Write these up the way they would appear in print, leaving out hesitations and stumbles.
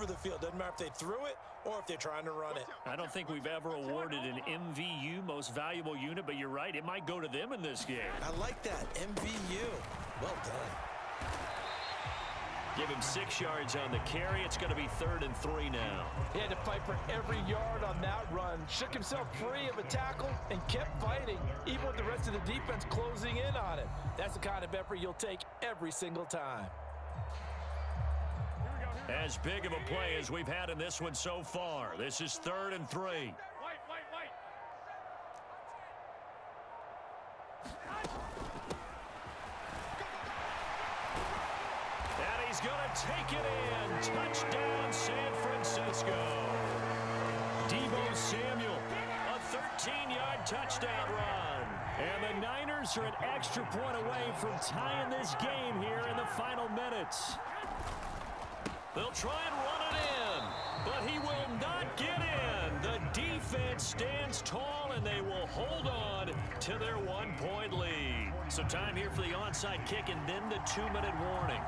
the field. Doesn't matter if they threw it or if they're trying to run it. I don't think we've ever awarded an MVU, most valuable unit, but you're right. It might go to them in this game. I like that, MVU. Well done. Give him 6 yards on the carry. It's going to be 3rd and 3 now. He had to fight for every yard on that run. Shook himself free of a tackle and kept fighting, even with the rest of the defense closing in on him. That's the kind of effort you'll take every single time. As big of a play as we've had in this one so far. This is 3rd and 3. He's going to take it in. Touchdown, San Francisco. Deebo Samuel, a 13-yard touchdown run. And the Niners are an extra point away from tying this game here in the final minutes. They'll try and run it in, but he will not get in. The defense stands tall, and they will hold on to their 1-point lead. So time here for the onside kick and then the 2-minute warning.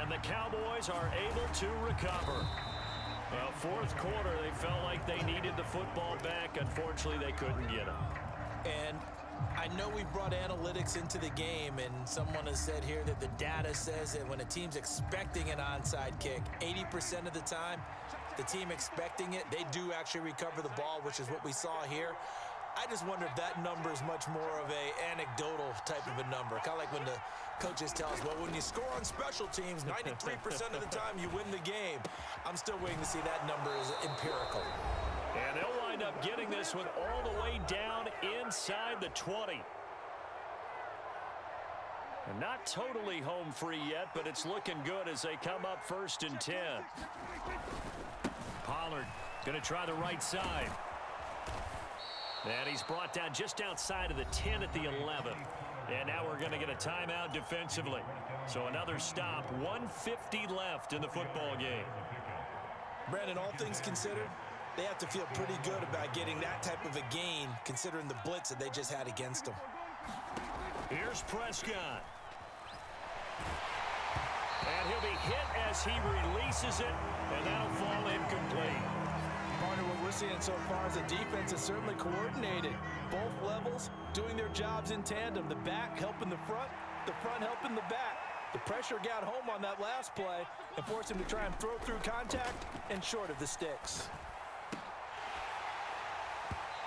The Cowboys are able to recover. Well, 4th quarter, they felt like they needed the football back. Unfortunately, they couldn't get it. And I know we brought analytics into the game, and someone has said here that the data says that when a team's expecting an onside kick, 80% of the time, the team expecting it, they do actually recover the ball, which is what we saw here. I just wonder if that number is much more of a anecdotal type of a number. Kind of like when the coaches tell us, well, when you score on special teams, 93% of the time you win the game. I'm still waiting to see that number is empirical. And they'll wind up getting this one all the way down inside the 20. And not totally home free yet, but it's looking good as they come up 1st and 10. Pollard going to try the right side. And he's brought down just outside of the 10 at the 11. And now we're going to get a timeout defensively. So another stop, 1:50 left in the football game. Brandon, all things considered, they have to feel pretty good about getting that type of a gain, considering the blitz that they just had against them. Here's Prescott. And he'll be hit as he releases it, and that'll fall incomplete. Partner, what we're seeing so far is the defense is certainly coordinated. Both levels doing their jobs in tandem. The back helping the front helping the back. The pressure got home on that last play and forced him to try and throw through contact and short of the sticks.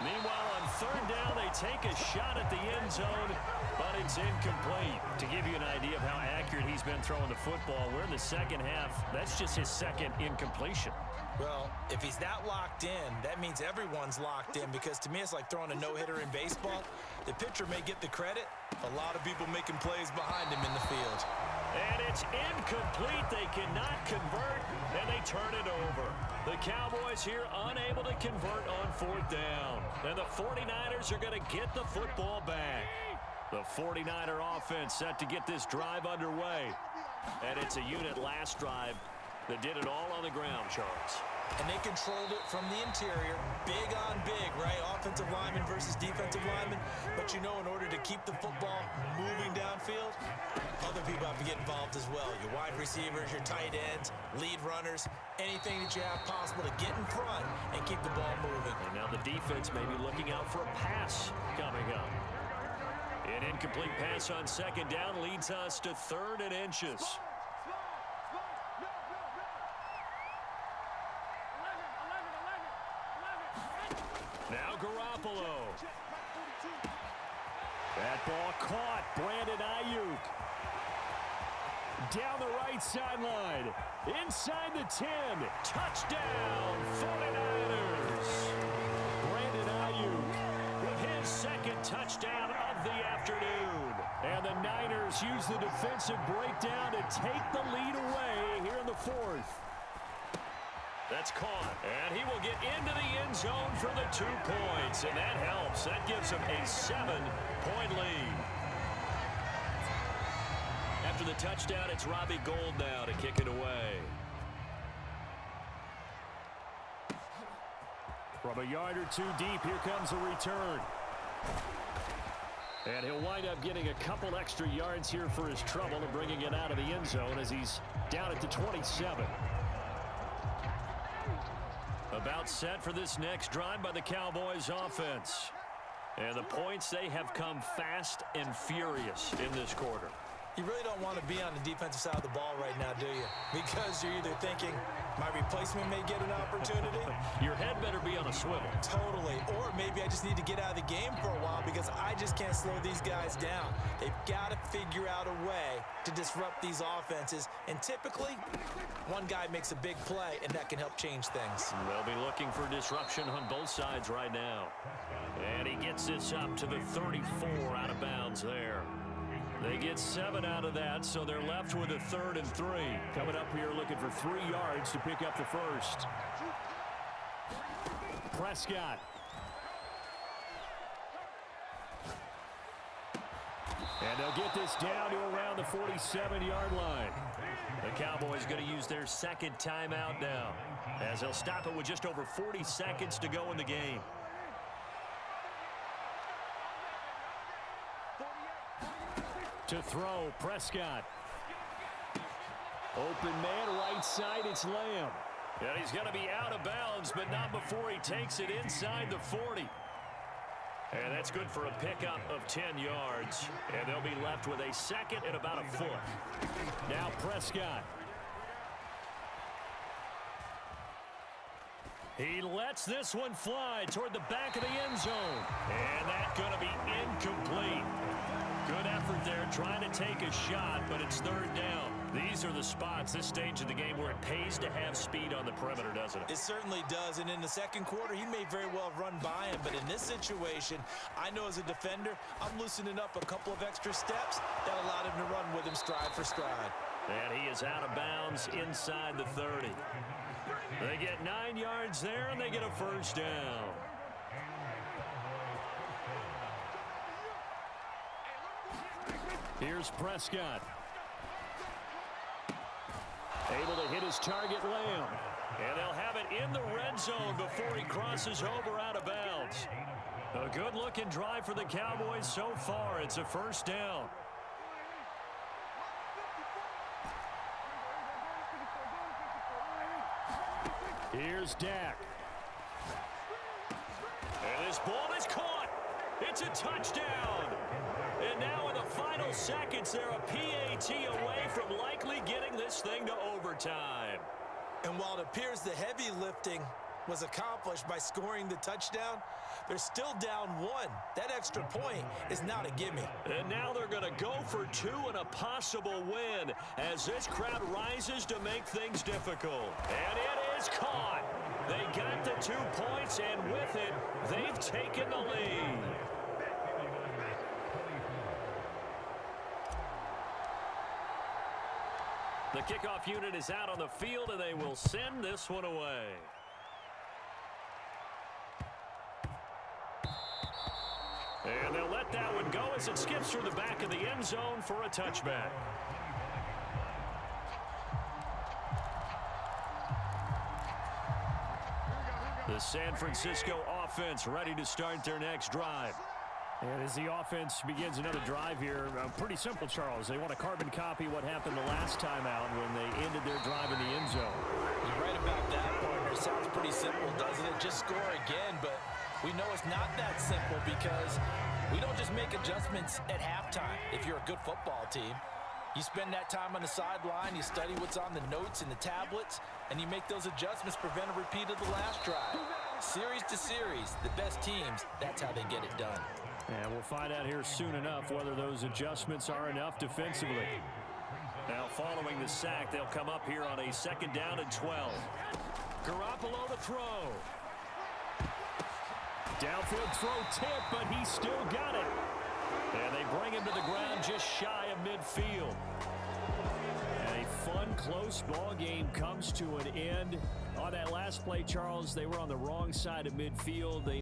Meanwhile, on 3rd down, they take a shot at the end zone, but it's incomplete. To give you an idea of how accurate he's been throwing the football, we're in the second half. That's just his 2nd incompletion. Well, if he's that locked in, that means everyone's locked in, because to me it's like throwing a no-hitter in baseball. The pitcher may get the credit. A lot of people making plays behind him in the field. And it's incomplete. They cannot convert, and they turn it over. The Cowboys here unable to convert on 4th down. And the 49ers are going to get the football back. The 49er offense set to get this drive underway. And it's a unit last drive that did it all on the ground, Charles. And they controlled it from the interior. Big on big, right? Offensive lineman versus defensive lineman. But you know, in order to keep the football moving downfield, other people have to get involved as well. Your wide receivers, your tight ends, lead runners, anything that you have possible to get in front and keep the ball moving. And now the defense may be looking out for a pass coming up. An incomplete pass on 2nd down leads us to 3rd and inches. Now Garoppolo. That ball caught. Brandon Ayuk. Down the right sideline. Inside the 10. Touchdown, 49ers. Brandon Ayuk with his 2nd touchdown of the afternoon. And the Niners use the defensive breakdown to take the lead away here in the 4th. That's caught, and he will get into the end zone for the 2 points, and that helps. That gives him a 7-point lead. After the touchdown, it's Robbie Gould now to kick it away. From a yard or 2 deep, here comes a return. And he'll wind up getting a couple extra yards here for his trouble and bringing it out of the end zone as he's down at the 27. About set for this next drive by the Cowboys offense. And the points, they have come fast and furious in this quarter. You really don't want to be on the defensive side of the ball right now, do you? Because you're either thinking, my replacement may get an opportunity. Your head better be on a swivel. Totally. Or maybe I just need to get out of the game for a while because I just can't slow these guys down. They've got to figure out a way to disrupt these offenses. And typically, one guy makes a big play, and that can help change things. They'll be looking for disruption on both sides right now. And he gets this up to the 34 out of bounds there. They get 7 out of that, so they're left with a 3rd and 3. Coming up here looking for 3 yards to pick up the first. Prescott. And they'll get this down to around the 47-yard line. The Cowboys going to use their second timeout now, as they'll stop it with just over 40 seconds to go in the game. To throw, Prescott. Open man, right side, it's Lamb. And he's going to be out of bounds, but not before he takes it inside the 40. And that's good for a pickup of 10 yards. And they'll be left with a second and about a foot. Now Prescott. He lets this one fly toward the back of the end zone. And that's going to be incomplete. Good effort there, trying to take a shot, but it's 3rd down. These are the spots, this stage of the game, where it pays to have speed on the perimeter, doesn't it? It certainly does, and in the second quarter, he may very well have run by him, but in this situation, I know as a defender, I'm loosening up a couple of extra steps that allowed him to run with him stride for stride. And he is out of bounds inside the 30. They get 9 yards there, and they get a first down. Here's Prescott. Able to hit his target, Lamb. And they'll have it in the red zone before he crosses over out of bounds. A good-looking drive for the Cowboys so far. It's a first down. Here's Dak. And this ball is caught. It's a touchdown. And now in the final seconds, they're a PAT away from likely getting this thing to overtime. And while it appears the heavy lifting was accomplished by scoring the touchdown, they're still down 1. That extra point is not a gimme. And now they're going to go for 2 and a possible win as this crowd rises to make things difficult. And it is caught. They got the 2 points, and with it, they've taken the lead. The kickoff unit is out on the field, and they will send this one away. And they'll let that one go as it skips through the back of the end zone for a touchback. The San Francisco offense ready to start their next drive. And as the offense begins another drive here, pretty simple, Charles. They want to carbon copy what happened the last time out when they ended their drive in the end zone. You're right about that, partner. Sounds pretty simple, doesn't it? Just score again, but we know it's not that simple because we don't just make adjustments at halftime if you're a good football team. You spend that time on the sideline, you study what's on the notes and the tablets, and you make those adjustments, prevent a repeat of the last drive. Series to series, the best teams, that's how they get it done. And we'll find out here soon enough whether those adjustments are enough defensively. Now, following the sack, they'll come up here on a 2nd down and 12. Garoppolo to throw. Downfield throw tip, but he still got it. And they bring him to the ground just shy of midfield. And a fun, close ball game comes to an end. On that last play, Charles, they were on the wrong side of midfield. They